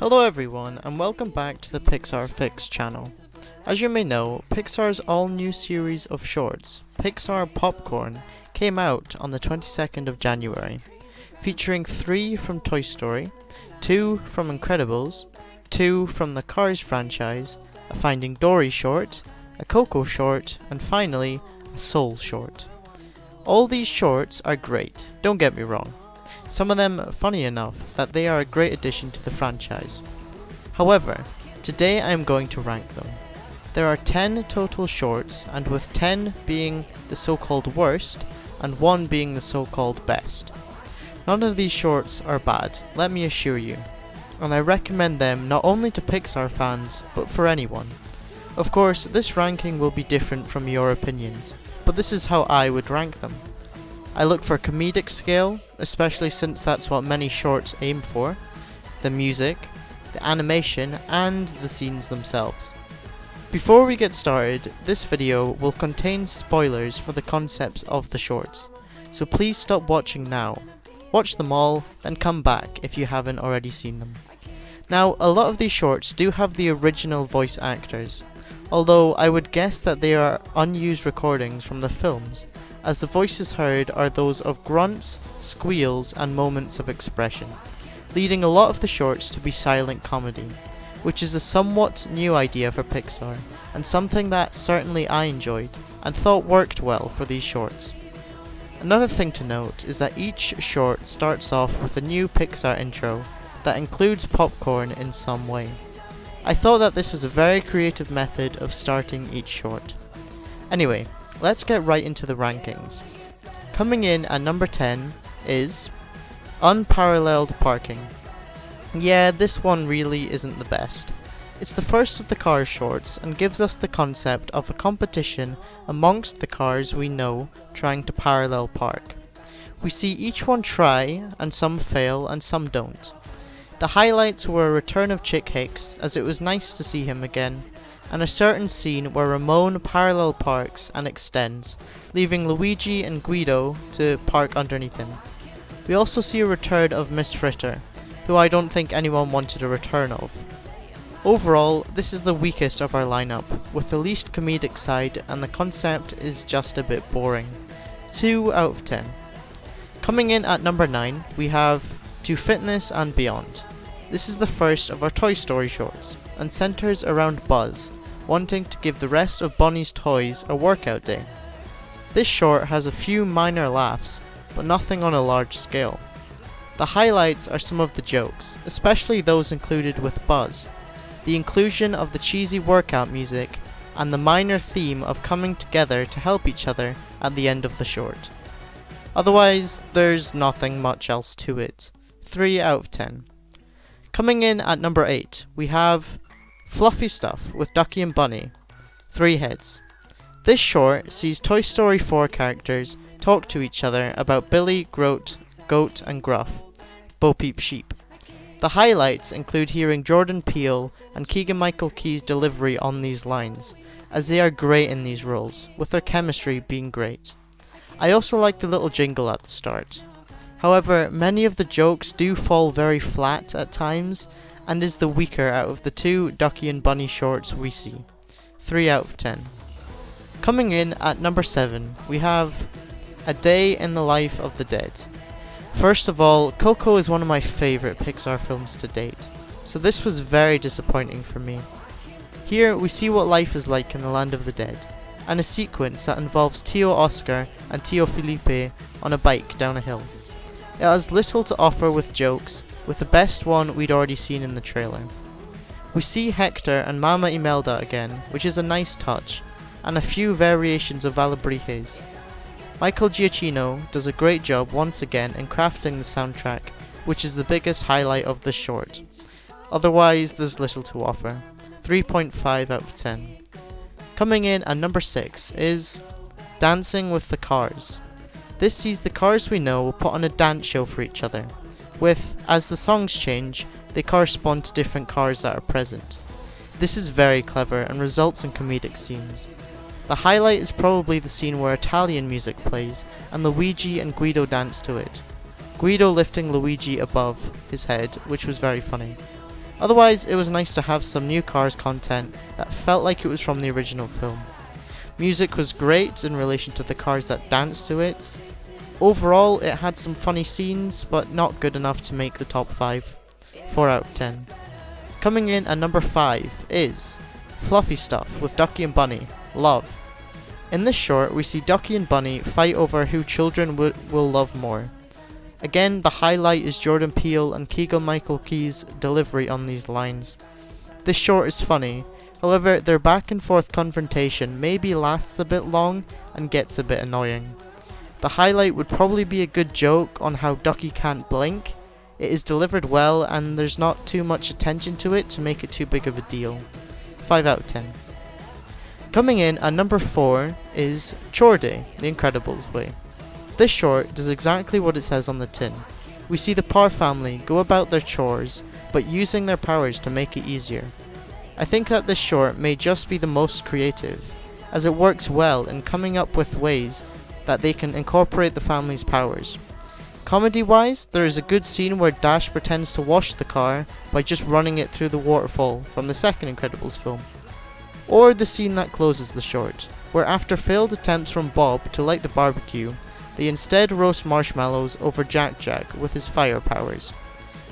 Hello everyone and welcome back to the Pixar Fix channel. As you may know, Pixar's all-new series of shorts, Pixar Popcorn, came out on the 22nd of January, featuring 3 from Toy Story, 2 from Incredibles, 2 from the Cars franchise, a Finding Dory short, a Coco short, and finally, a Soul short. All these shorts are great, don't get me wrong. Some of them funny enough that they are a great addition to the franchise. However, today I am going to rank them. There are 10 total shorts, and with 10 being the so-called worst, and 1 being the so-called best. None of these shorts are bad, let me assure you, and I recommend them not only to Pixar fans, but for anyone. Of course, this ranking will be different from your opinions, but this is how I would rank them. I look for comedic scale, especially since that's what many shorts aim for, the music, the animation, and the scenes themselves. Before we get started, this video will contain spoilers for the concepts of the shorts, so please stop watching now. Watch them all, then come back if you haven't already seen them. Now, a lot of these shorts do have the original voice actors, although I would guess that they are unused recordings from the films, as the voices heard are those of grunts, squeals, and moments of expression, leading a lot of the shorts to be silent comedy, which is a somewhat new idea for Pixar, and something that certainly I enjoyed, and thought worked well for these shorts. Another thing to note is that each short starts off with a new Pixar intro that includes popcorn in some way. I thought that this was a very creative method of starting each short. Anyway, let's get right into the rankings. Coming in at number 10 is Unparalleled Parking. Yeah, this one really isn't the best. It's the first of the Cars shorts and gives us the concept of a competition amongst the cars we know trying to parallel park. We see each one try, and some fail and some don't. The highlights were a return of Chick Hicks, as it was nice to see him again, and a certain scene where Ramon parallel parks and extends, leaving Luigi and Guido to park underneath him. We also see a return of Miss Fritter, who I don't think anyone wanted a return of. Overall, this is the weakest of our lineup, with the least comedic side, and the concept is just a bit boring. 2 out of 10. Coming in at number 9, we have To Fitness and Beyond. This is the first of our Toy Story shorts, and centers around Buzz, wanting to give the rest of Bonnie's toys a workout day. This short has a few minor laughs, but nothing on a large scale. The highlights are some of the jokes, especially those included with Buzz, the inclusion of the cheesy workout music, and the minor theme of coming together to help each other at the end of the short. Otherwise, there's nothing much else to it. 3 out of 10. Coming in at number 8, we have Fluffy Stuff with Ducky and Bunny, 3 heads. This short sees Toy Story 4 characters talk to each other about Billy, Groat, Goat, and Gruff, Bo Peep Sheep. The highlights include hearing Jordan Peele and Keegan-Michael Key's delivery on these lines, as they are great in these roles, with their chemistry being great. I also like the little jingle at the start. However, many of the jokes do fall very flat at times, and is the weaker out of the 2 Ducky and Bunny shorts we see. 3 out of 10. Coming in at number 7, we have A Day in the Life of the Dead. First of all, Coco is one of my favourite Pixar films to date, so this was very disappointing for me. Here we see what life is like in the land of the dead, and a sequence that involves Tio Oscar and Tio Felipe on a bike down a hill. It has little to offer with jokes, with the best one we'd already seen in the trailer. We see Hector and Mama Imelda again, which is a nice touch, and a few variations of Valabrijes. Michael Giacchino does a great job once again in crafting the soundtrack, which is the biggest highlight of the short. Otherwise, there's little to offer. 3.5 out of 10. Coming in at number 6 is Dancing with the Cars. This sees the cars we know put on a dance show for each other, with, as the songs change, they correspond to different cars that are present. This is very clever and results in comedic scenes. The highlight is probably the scene where Italian music plays and Luigi and Guido dance to it. Guido lifting Luigi above his head, which was very funny. Otherwise, it was nice to have some new Cars content that felt like it was from the original film. Music was great in relation to the cars that danced to it. Overall, it had some funny scenes, but not good enough to make the top 5. 4 out of 10. Coming in at number 5 is Fluffy Stuff with Ducky and Bunny, Love. In this short, we see Ducky and Bunny fight over who children will love more. Again, the highlight is Jordan Peele and Keegan-Michael Key's delivery on these lines. This short is funny, however their back and forth confrontation maybe lasts a bit long and gets a bit annoying. The highlight would probably be a good joke on how Ducky can't blink. It is delivered well and there's not too much attention to it to make it too big of a deal. 5 out of 10. Coming in at number 4 is Chore Day, The Incredibles Way. This short does exactly what it says on the tin. We see the Parr family go about their chores, but using their powers to make it easier. I think that this short may just be the most creative, as it works well in coming up with ways that they can incorporate the family's powers. Comedy-wise, there is a good scene where Dash pretends to wash the car by just running it through the waterfall from the second Incredibles film. Or the scene that closes the short, where after failed attempts from Bob to light the barbecue, they instead roast marshmallows over Jack Jack with his fire powers.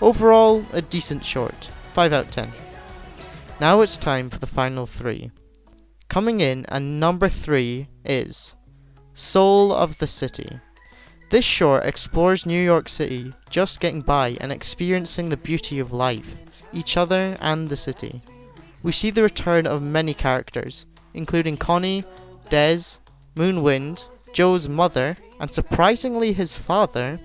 Overall, a decent short. 5 out of 10. Now it's time for the final 3. Coming in at number 3 is Soul of the City. This short explores New York City, just getting by and experiencing the beauty of life, each other and the city. We see the return of many characters, including Connie, Des, Moonwind, Joe's mother, and surprisingly his father,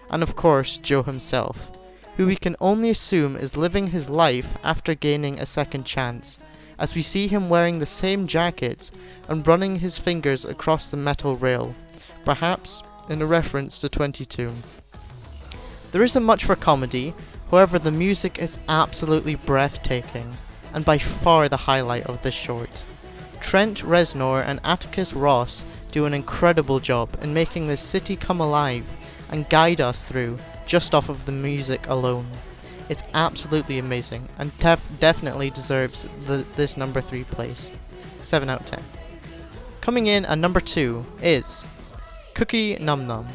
and of course Joe himself, who we can only assume is living his life after gaining a second chance, as we see him wearing the same jacket and running his fingers across the metal rail, perhaps in a reference to 22. There isn't much for comedy, however the music is absolutely breathtaking, and by far the highlight of this short. Trent Reznor and Atticus Ross do an incredible job in making this city come alive and guide us through just off of the music alone. It's absolutely amazing and definitely deserves this number 3 place. 7 out of 10. Coming in at number 2 is Cookie Num Num.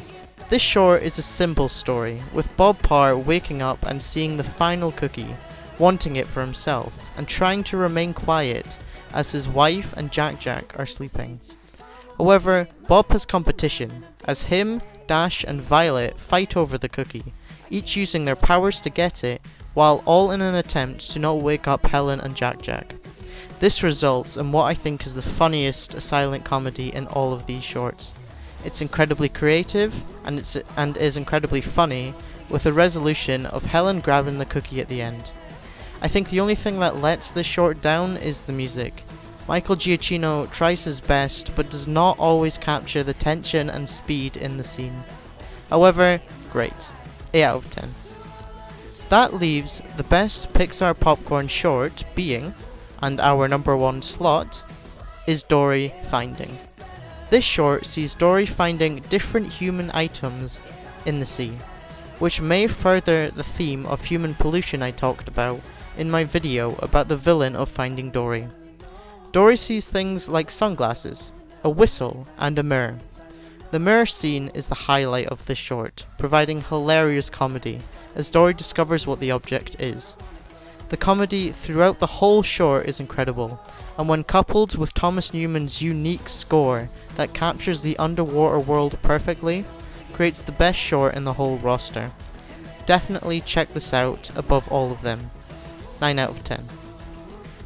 This short is a simple story, with Bob Parr waking up and seeing the final cookie, wanting it for himself, and trying to remain quiet as his wife and Jack Jack are sleeping. However, Bob has competition, as him, Dash and Violet fight over the cookie, each using their powers to get it, while all in an attempt to not wake up Helen and Jack Jack. This results in what I think is the funniest silent comedy in all of these shorts. It's incredibly creative, and is incredibly funny, with a resolution of Helen grabbing the cookie at the end. I think the only thing that lets this short down is the music. Michael Giacchino tries his best, but does not always capture the tension and speed in the scene. However, great. 8 out of 10. That leaves the best Pixar popcorn short being, and our number 1 slot, is Dory Finding. This short sees Dory finding different human items in the sea, which may further the theme of human pollution I talked about in my video about the villain of Finding Dory. Dory sees things like sunglasses, a whistle, and a mirror. The mirror scene is the highlight of this short, providing hilarious comedy as Dory discovers what the object is. The comedy throughout the whole short is incredible, and when coupled with Thomas Newman's unique score that captures the underwater world perfectly, creates the best short in the whole roster. Definitely check this out above all of them. 9 out of 10.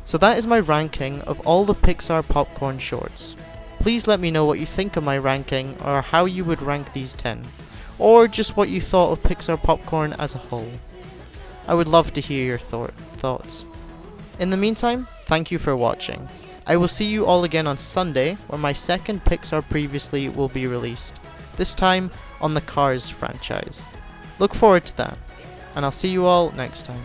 So that is my ranking of all the Pixar popcorn shorts. Please let me know what you think of my ranking, or how you would rank these 10, or just what you thought of Pixar popcorn as a whole. I would love to hear your thoughts. In the meantime, thank you for watching. I will see you all again on Sunday, where my second Pixar Previously will be released, this time on the Cars franchise. Look forward to that, and I'll see you all next time.